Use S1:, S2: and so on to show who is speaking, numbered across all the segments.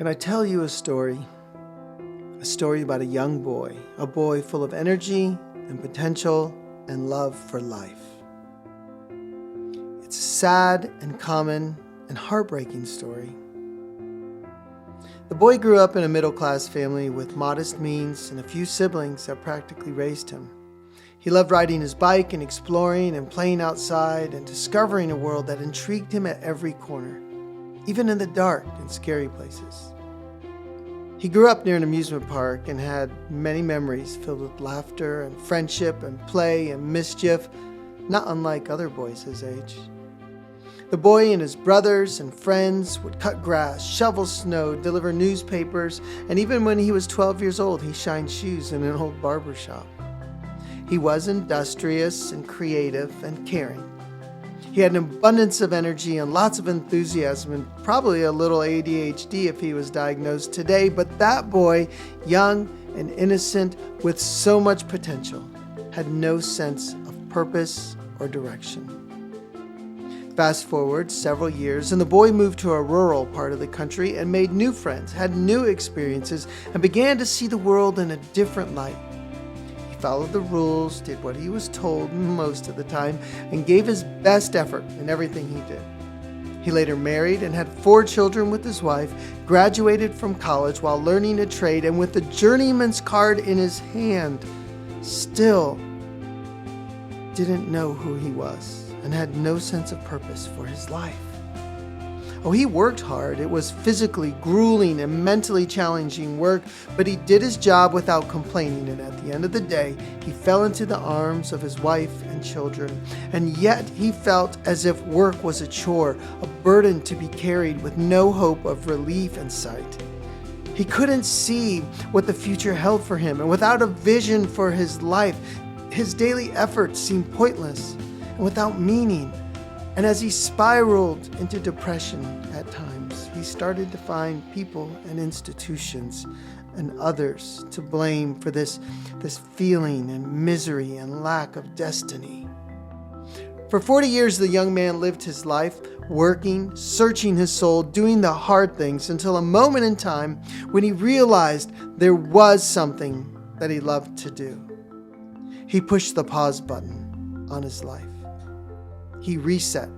S1: Can I tell you a story? A story about a young boy, a boy full of energy and potential and love for life. It's a sad and common and heartbreaking story. The boy grew up in a middle-class family with modest means and a few siblings that practically raised him. He loved riding his bike and exploring and playing outside and discovering a world that intrigued him at every corner, even in the dark and scary places. He grew up near an amusement park and had many memories filled with laughter and friendship and play and mischief, not unlike other boys his age. The boy and his brothers and friends would cut grass, shovel snow, deliver newspapers, and even when he was 12 years old, he shined shoes in an old barber shop. He was industrious and creative and caring. He had an abundance of energy and lots of enthusiasm and probably a little ADHD if he was diagnosed today, but that boy, young and innocent with so much potential, had no sense of purpose or direction. Fast forward several years, and the boy moved to a rural part of the country and made new friends, had new experiences, and began to see the world in a different light. He followed the rules, did what he was told most of the time, and gave his best effort in everything he did. He later married and had 4 children with his wife, graduated from college while learning a trade, and with the journeyman's card in his hand, still didn't know who he was and had no sense of purpose for his life. Oh, he worked hard. It was physically grueling and mentally challenging work, but he did his job without complaining, and at the end of the day, he fell into the arms of his wife and children. And yet he felt as if work was a chore, a burden to be carried with no hope of relief in sight. He couldn't see what the future held for him, and without a vision for his life, his daily efforts seemed pointless and without meaning. And as he spiraled into depression at times, he started to find people and institutions and others to blame for this feeling and misery and lack of destiny. For 40 years, the young man lived his life working, searching his soul, doing the hard things until a moment in time when he realized there was something that he loved to do. He pushed the pause button on his life. He reset.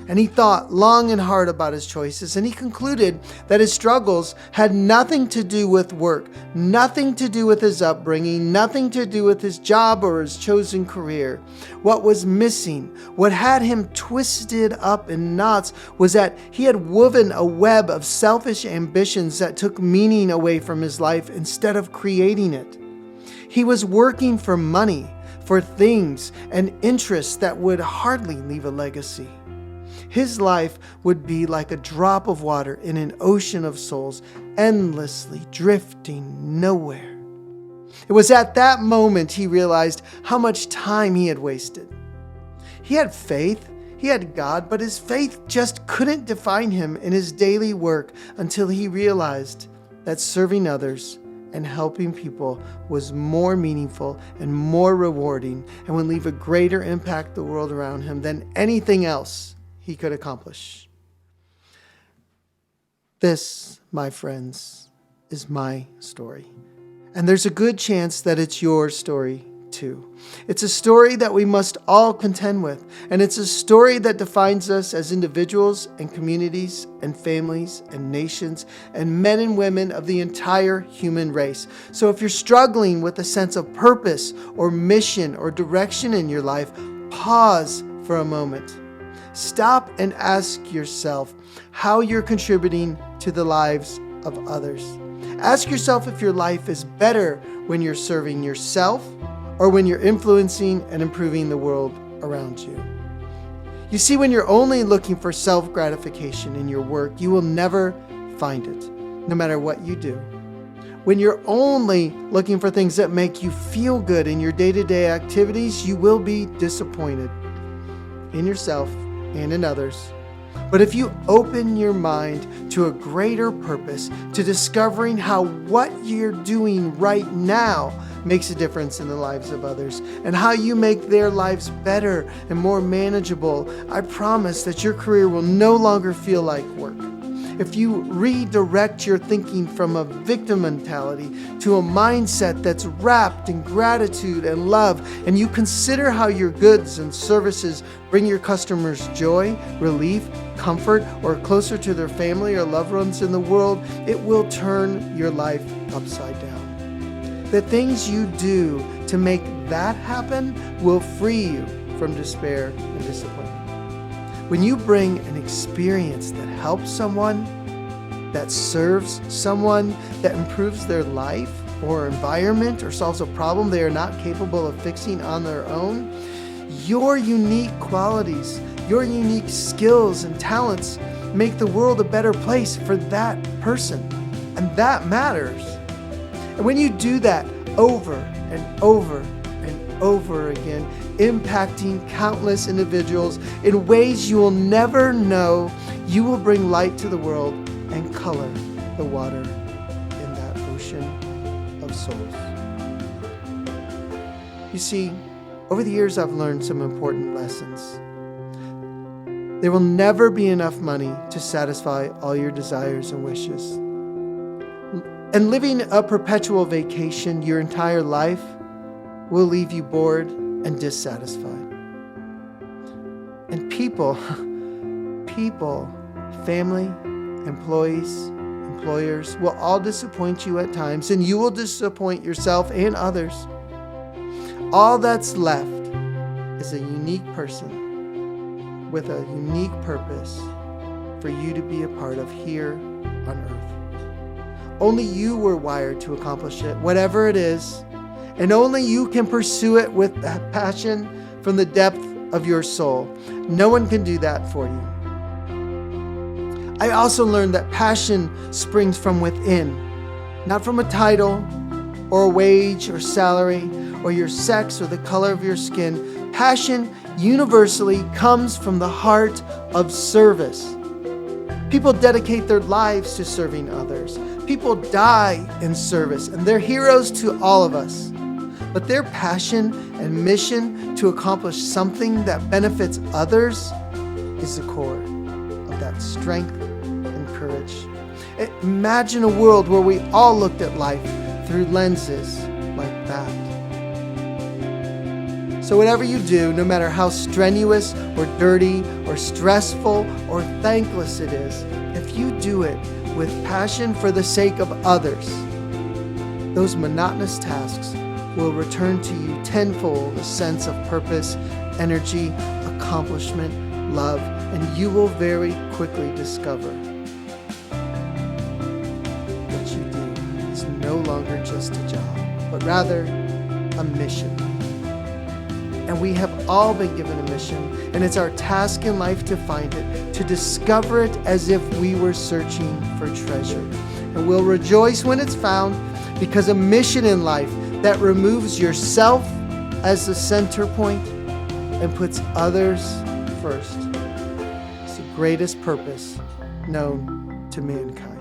S1: And he thought long and hard about his choices, and he concluded that his struggles had nothing to do with work, nothing to do with his upbringing, nothing to do with his job or his chosen career. What was missing, what had him twisted up in knots, was that he had woven a web of selfish ambitions that took meaning away from his life instead of creating it. He was working for money, for things and interests that would hardly leave a legacy. His life would be like a drop of water in an ocean of souls, endlessly drifting nowhere. It was at that moment he realized how much time he had wasted. He had faith, he had God, but his faith just couldn't define him in his daily work until he realized that serving others and helping people was more meaningful and more rewarding and would leave a greater impact on the world around him than anything else he could accomplish. This, my friends, is my story. And there's a good chance that it's your story too. It's a story that we must all contend with, and it's a story that defines us as individuals and communities and families and nations and men and women of the entire human race. So if you're struggling with a sense of purpose or mission or direction in your life, pause for a moment. Stop and ask yourself how you're contributing to the lives of others. Ask yourself if your life is better when you're serving yourself or when you're influencing and improving the world around you. You see, when you're only looking for self-gratification in your work, you will never find it, no matter what you do. When you're only looking for things that make you feel good in your day-to-day activities, you will be disappointed in yourself and in others. But if you open your mind to a greater purpose, to discovering how what you're doing right now makes a difference in the lives of others and how you make their lives better and more manageable, I promise that your career will no longer feel like work. if you redirect your thinking from a victim mentality to a mindset that's wrapped in gratitude and love, and you consider how your goods and services bring your customers joy, relief, comfort, or closer to their family or loved ones in the world, it will turn your life upside down. The things you do to make that happen will free you from despair and disappointment. When you bring an experience that helps someone, that serves someone, that improves their life or environment or solves a problem they are not capable of fixing on their own, your unique qualities, your unique skills and talents make the world a better place for that person. And that matters. And when you do that over and over and over again, impacting countless individuals in ways you will never know, you will bring light to the world and color the water in that ocean of souls. You see, over the years I've learned some important lessons. There will never be enough money to satisfy all your desires and wishes. And living a perpetual vacation your entire life will leave you bored and dissatisfied. And people, family, employees, employers will all disappoint you at times, and you will disappoint yourself and others. All that's left is a unique person with a unique purpose for you to be a part of here on earth. Only you were wired to accomplish it, whatever it is, and only you can pursue it with that passion from the depth of your soul. No one can do that for you. I also learned that passion springs from within, not from a title or a wage or salary or your sex or the color of your skin. Passion universally comes from the heart of service. People dedicate their lives to serving others. People die in service, and they're heroes to all of us. But their passion and mission to accomplish something that benefits others is the core of that strength and courage. Imagine a world where we all looked at life through lenses like that. So whatever you do, no matter how strenuous or dirty or stressful or thankless it is, if you do it with passion for the sake of others, those monotonous tasks will return to you tenfold a sense of purpose, energy, accomplishment, love, and you will very quickly discover what you do is no longer just a job, but rather a mission. And we have all been given a mission, and it's our task in life to find it, to discover it as if we were searching for treasure. And we'll rejoice when it's found, because a mission in life that removes yourself as the center point and puts others first is the greatest purpose known to mankind.